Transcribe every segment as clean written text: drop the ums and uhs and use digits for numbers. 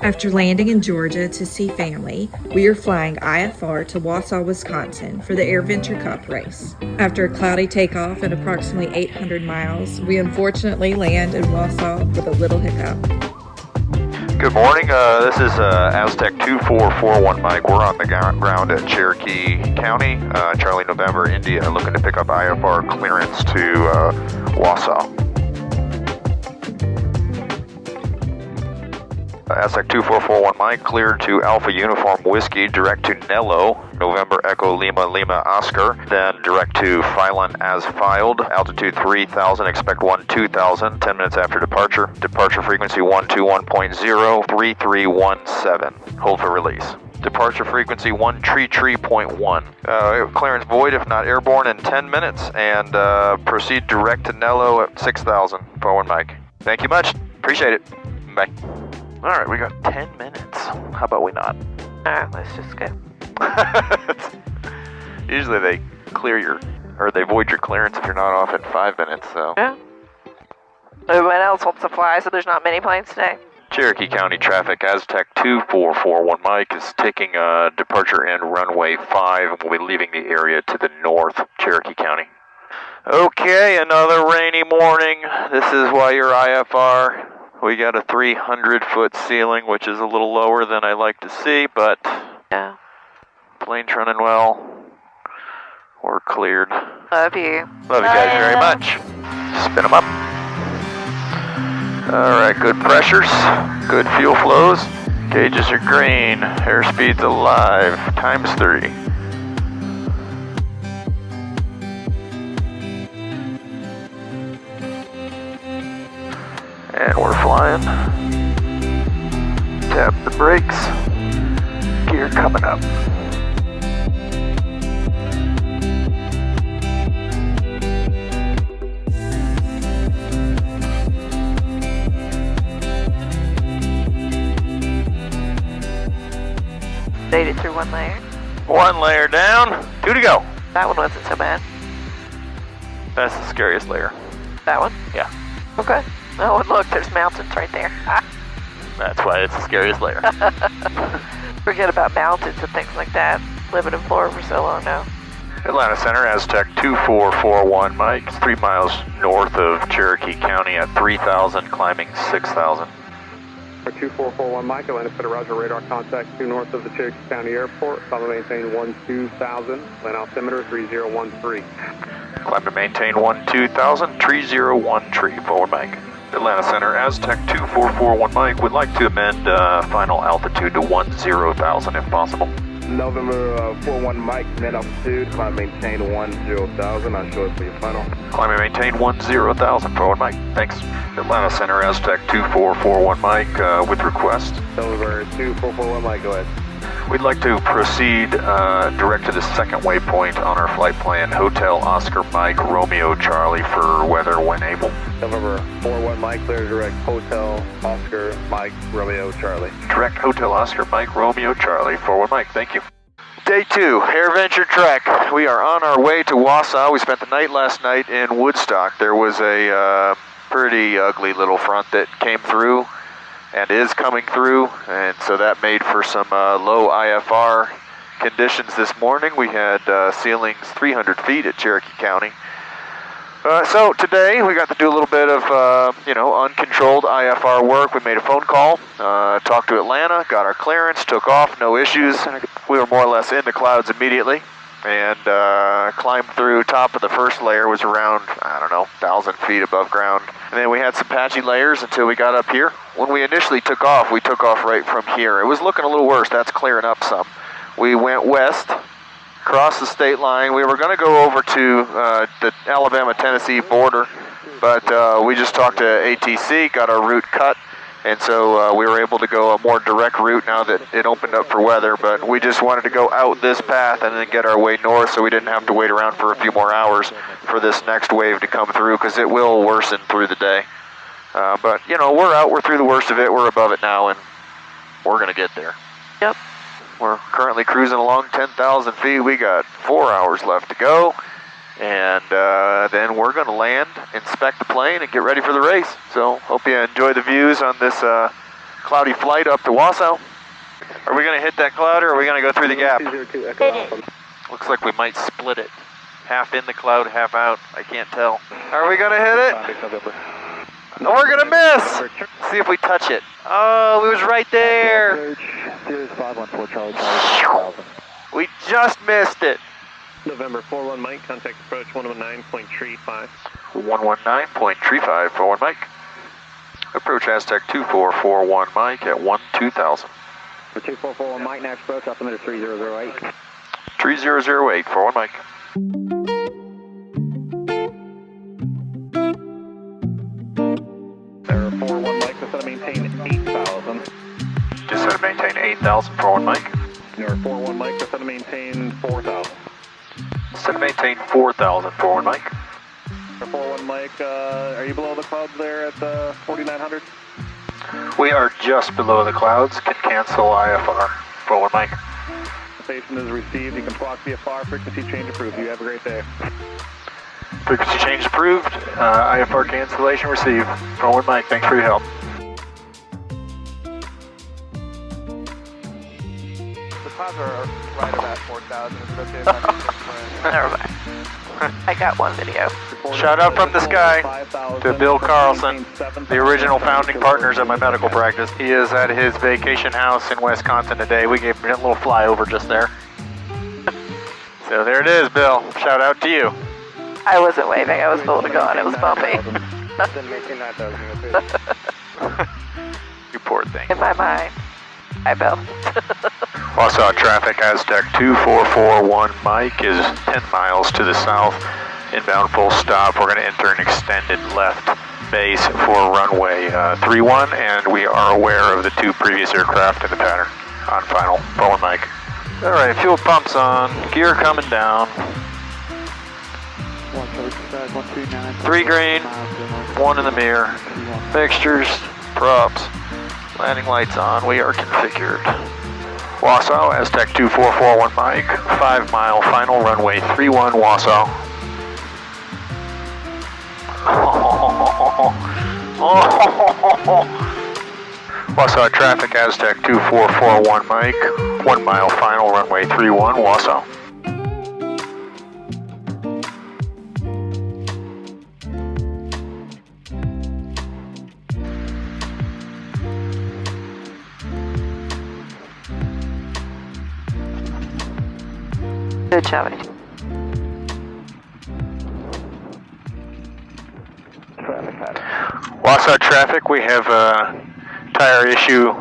After landing in Georgia to see family, we are flying IFR to Wausau, Wisconsin for the AirVenture Cup Race. After a cloudy takeoff at approximately 800 miles, we unfortunately land in Wausau with a little hiccup. Good morning, this is Aztec 2441 Mike. We're on the ground at Cherokee County, Charlie November, India, looking to pick up IFR clearance to Wausau. Aztec 2441 Mike, cleared to Alpha Uniform Whiskey, direct to Nello, November Echo Lima Lima Oscar, then direct to Phylon as filed, altitude 3000, expect 12,000, 10 minutes after departure, departure frequency 121.0, 3317, hold for release. Departure frequency 133.1. Clearance void if not airborne in 10 minutes, and proceed direct to Nello at 6,000, forward Mike. Thank you much, appreciate it, bye. Alright, we got 10 minutes. How about we not? Alright, let's just go. Usually they they void your clearance if you're not off in 5 minutes, so. Yeah. Everyone else wants to fly, so there's not many planes today. Cherokee County traffic, Aztec 2441 Mike is taking departure in runway 5 and will be leaving the area to the north, Cherokee County. Okay, another rainy morning. This is why you're IFR. We got a 300-foot ceiling, which is a little lower than I like to see, but yeah, plane's running well. We're cleared. Love you. Love you guys very much. Spin them up. All right, good pressures, good fuel flows. Gauges are green. Airspeed's alive, times 3. And we're flying. Tap the brakes. Gear coming up. Made it through one layer. One layer down. 2 to go. That one wasn't so bad. That's the scariest layer. That one? Yeah. Okay. Oh, and look, there's mountains right there. That's why it's the scariest layer. Forget about mountains and things like that. Living in Florida for so long now. Atlanta Center, Aztec 2441 Mike, 3 miles north of Cherokee County at 3,000, climbing 6,000. 2441 Mike, Atlanta Center, roger, radar contact 2 north of the Cherokee County Airport, climb and maintain 12,000, land altimeter 3013. Climb and maintain 12,000, 3013, forward Mike. Atlanta Center, Aztec 2441 Mike, would like to amend final altitude to 10,000 if possible. November 41 Mike, net altitude, climb and maintain 10,000, I'll show it for your final. Climb and maintain 10,000, forward Mike, thanks. Atlanta Center, Aztec 2441 Mike, with request. November 2441 Mike, go ahead. We'd like to proceed direct to the second waypoint on our flight plan, Hotel Oscar Mike Romeo Charlie, for weather when able. November 41 Mike, clear direct Hotel Oscar Mike Romeo Charlie. Direct Hotel Oscar Mike Romeo Charlie, forward Mike, thank you. Day 2, AirVenture Trek. We are on our way to Wausau. We spent the night last night in Woodstock. There was a pretty ugly little front that came through and is coming through, and so that made for some low IFR conditions this morning. We had ceilings 300 feet at Cherokee County. So today we got to do a little bit of uncontrolled IFR work. We made a phone call, talked to Atlanta, got our clearance, took off, no issues. We were more or less in the clouds immediately, and climbed through. Top of the first layer was around, 1,000 feet above ground. And then we had some patchy layers until we got up here. When we initially took off, we took off right from here. It was looking a little worse. That's clearing up some. We went west, crossed the state line. We were going to go over to the Alabama-Tennessee border, but we just talked to ATC, got our route cut, and so we were able to go a more direct route now that it opened up for weather. But we just wanted to go out this path and then get our way north so we didn't have to wait around for a few more hours for this next wave to come through, because it will worsen through the day. But, we're out, we're through the worst of it, we're above it now, and we're going to get there. Yep. We're currently cruising along 10,000 feet. We got 4 hours left to go, and then we're going to land, inspect the plane, and get ready for the race. So hope you enjoy the views on this Cloudy flight up to Wausau. Are we going to hit that cloud or are we going to go through the gap? Looks like we might split it. Half in the cloud, half out. I can't tell. Are we going to hit it? Oh, we're going to miss. See if we touch it. Oh, it was right there. We just missed it. November 41 Mike, contact approach 119.35. 119.35 for 1 Mike. Approach Aztec 2441 Mike at 12000. For 2441 Mike, next approach, altimeter 3008. 3008 for 1 Mike. Error 41 Mike, just set to maintain 8,000. Just set to maintain 8,000 for 1 Mike. Error 41 Mike, just set to maintain 4,000. Set to maintain 4,000 for 1 Mike. Error 41 Mike, are you below the clouds there at 4,900? We are just below the clouds. Can cancel IFR for 1 Mike. Station is received. You can block VFR. Frequency change approved. You have a great day. Frequency change approved. IFR cancellation received. For 1 Mike, thanks for your help. The clouds are right about 4,000. Never mind. I got one video. Shout out from the sky to Bill Carlson, the original founding partners of my medical practice. He is at his vacation house in Wisconsin today. We gave him a little flyover just there. So there it is, Bill. Shout out to you. I wasn't waving, I was full to go and it was bumpy. You poor thing. In my mind, I built. Wausau traffic, Aztec 2441 Mike is 10 miles to the south. Inbound full stop. We're going to enter an extended left base for runway 31, and we are aware of the 2 previous aircraft in the pattern on final. For 1 Mike. All right, fuel pumps on. Gear coming down. 3 green, 1 in the mirror. Fixtures, props, landing lights on. We are configured. Wausau, Aztec 2441 Mike, 5 mile final, runway 31 Wausau. Wausau traffic, Aztec 2441 Mike, 1 mile final, runway 31 Wausau. Good job. Wausau traffic, we have a tire issue,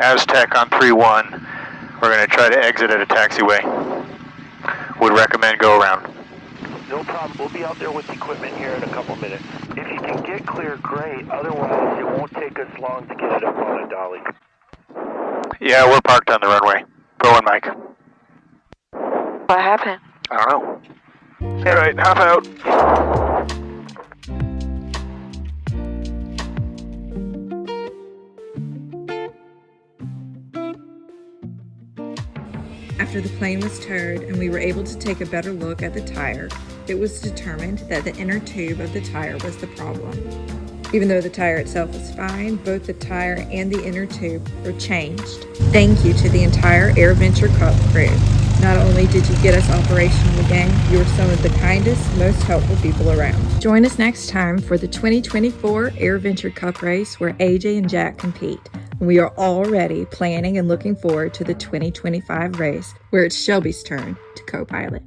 Aztec on 3-1. We're going to try to exit at a taxiway. Would recommend go around. No problem. We'll be out there with the equipment here in a couple minutes. If you can get clear, great. Otherwise, it won't take us long to get it up on a dolly. Yeah, we're parked on the runway. Go on, Mike. What happened? I don't know. All right, hop out. After the plane was towed and we were able to take a better look at the tire, it was determined that the inner tube of the tire was the problem. Even though the tire itself was fine, both the tire and the inner tube were changed. Thank you to the entire AirVenture Cup crew. Not only did you get us operational again, you were some of the kindest, most helpful people around. Join us next time for the 2024 AirVenture Cup Race where AJ and Jack compete. We are already planning and looking forward to the 2025 race where it's Shelby's turn to co-pilot.